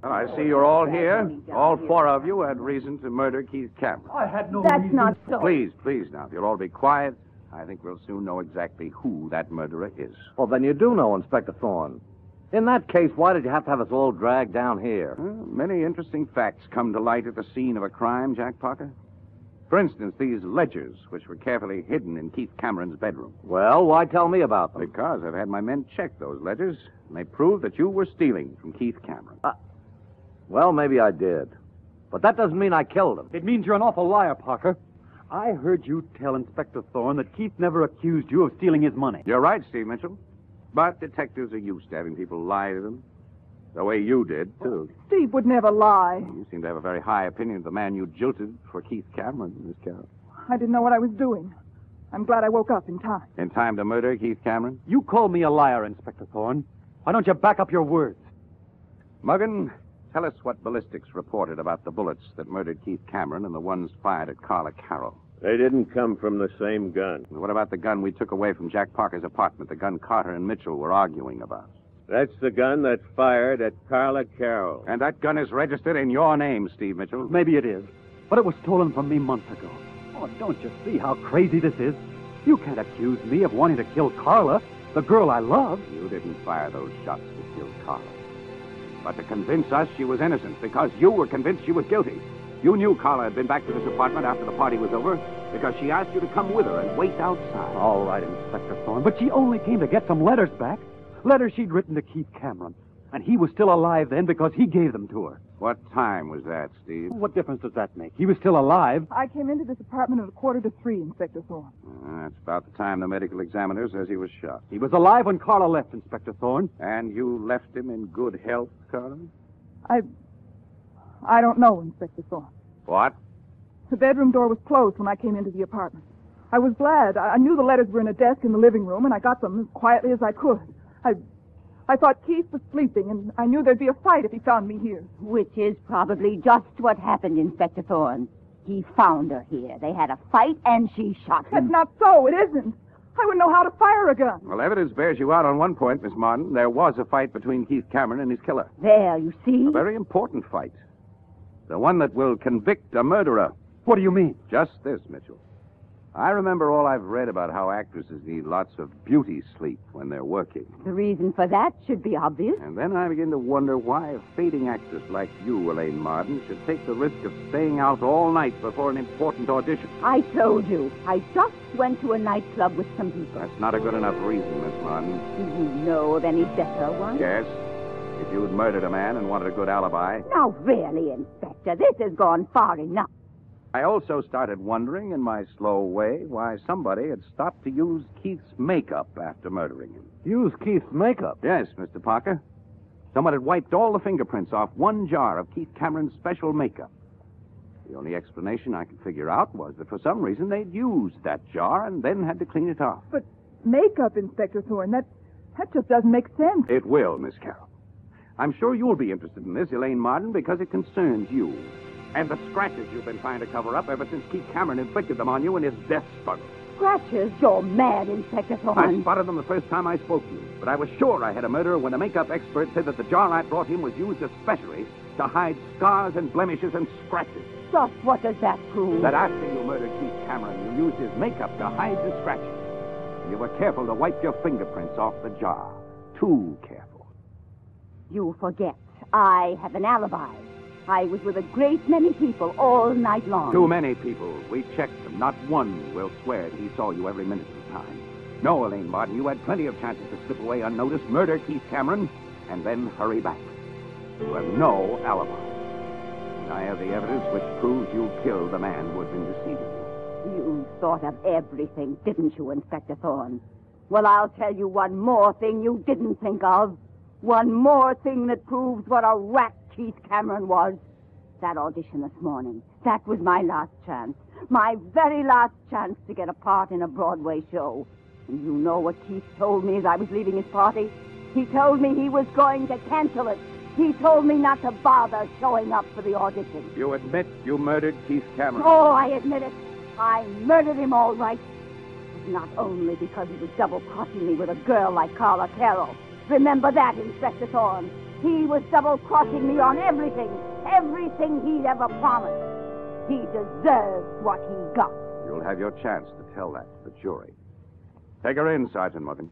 Well, I see you're all here. All four of you had reason to murder Keith Cameron. I had no That's reason. not so. Please now, if you'll all be quiet, I think we'll soon know exactly who that murderer is. Well, then you do know, Inspector Thorne. In that case, why did you have to have us all dragged down here? Well, many interesting facts come to light at the scene of a crime, Jack Parker. For instance, these ledgers, which were carefully hidden in Keith Cameron's bedroom. Well, why tell me about them? Because I've had my men check those ledgers, and they prove that you were stealing from Keith Cameron. Well, maybe I did. But that doesn't mean I killed him. It means you're an awful liar, Parker. I heard you tell Inspector Thorne that Keith never accused you of stealing his money. You're right, Steve Mitchell. But detectives are used to having people lie to them. The way you did, too. Steve would never lie. You seem to have a very high opinion of the man you jilted for Keith Cameron, Miss Carroll. I didn't know what I was doing. I'm glad I woke up in time. In time to murder Keith Cameron? You call me a liar, Inspector Thorne. Why don't you back up your words? Muggin, tell us what ballistics reported about the bullets that murdered Keith Cameron and the ones fired at Carla Carroll. They didn't come from the same gun. What about the gun we took away from Jack Parker's apartment, the gun Carter and Mitchell were arguing about? That's the gun that fired at Carla Carroll. And that gun is registered in your name, Steve Mitchell. Maybe it is, but it was stolen from me months ago. Oh, don't you see how crazy this is? You can't accuse me of wanting to kill Carla, the girl I love. You didn't fire those shots to kill Carla, but to convince us she was innocent, because you were convinced she was guilty. You knew Carla had been back to this apartment after the party was over because she asked you to come with her and wait outside. All right, Inspector Thorne, but she only came to get some letters back. Letters she'd written to Keith Cameron. And he was still alive then because he gave them to her. What time was that, Steve? What difference does that make? He was still alive. I came into this apartment at 2:45, Inspector Thorne. That's about the time the medical examiner says he was shot. He was alive when Carla left, Inspector Thorne. And you left him in good health, Carla? I don't know, Inspector Thorne. What? The bedroom door was closed when I came into the apartment. I was glad. I knew the letters were in a desk in the living room, and I got them as quietly as I could. I thought Keith was sleeping, and I knew there'd be a fight if he found me here. Which is probably just what happened, Inspector Thorne. He found her here. They had a fight, and she shot him. That's not so. It isn't. I wouldn't know how to fire a gun. Well, evidence bears you out on one point, Miss Martin. There was a fight between Keith Cameron and his killer. There, you see? A very important fight. The one that will convict a murderer. What do you mean? Just this, Mitchell. I remember all I've read about how actresses need lots of beauty sleep when they're working. The reason for that should be obvious. And then I begin to wonder why a fading actress like you, Elaine Martin, should take the risk of staying out all night before an important audition. I told you. I just went to a nightclub with some people. That's not a good enough reason, Miss Martin. Do you know of any better one? Yes. If you'd murdered a man and wanted a good alibi. Now, really, Inspector, this has gone far enough. I also started wondering, in my slow way, why somebody had stopped to use Keith's makeup after murdering him. Use Keith's makeup? Yes, Mr. Parker. Someone had wiped all the fingerprints off one jar of Keith Cameron's special makeup. The only explanation I could figure out was that for some reason they'd used that jar and then had to clean it off. But makeup, Inspector Thorne, that just doesn't make sense. It will, Miss Carroll. I'm sure you'll be interested in this, Elaine Martin, because it concerns you. And the scratches you've been trying to cover up ever since Keith Cameron inflicted them on you in his death struggle. Scratches? You're mad, Inspector Thorne. I spotted them the first time I spoke to you, but I was sure I had a murderer when a makeup expert said that the jar I brought him was used especially to hide scars and blemishes and scratches. Just what does that prove? That after you murdered Keith Cameron, you used his makeup to hide the scratches. And you were careful to wipe your fingerprints off the jar. Too careful. You forget. I have an alibi. I was with a great many people all night long. Too many people. We checked them. Not one will swear that he saw you every minute of the time. No, Elaine Martin, you had plenty of chances to slip away unnoticed, murder Keith Cameron, and then hurry back. You have no alibi. And I have the evidence which proves you killed the man who had been deceiving you. You thought of everything, didn't you, Inspector Thorne? Well, I'll tell you one more thing you didn't think of. One more thing that proves what a rat Keith Cameron was. That audition this morning. That was my last chance. My very last chance to get a part in a Broadway show. And you know what Keith told me as I was leaving his party? He told me he was going to cancel it. He told me not to bother showing up for the audition. You admit you murdered Keith Cameron? Oh, I admit it. I murdered him all right. But not only because he was double-crossing me with a girl like Carla Carroll. Remember that, Inspector Thorne. He was double-crossing me on everything. Everything he'd ever promised. He deserves what he got. You'll have your chance to tell that to the jury. Take her in, Sergeant Morgan.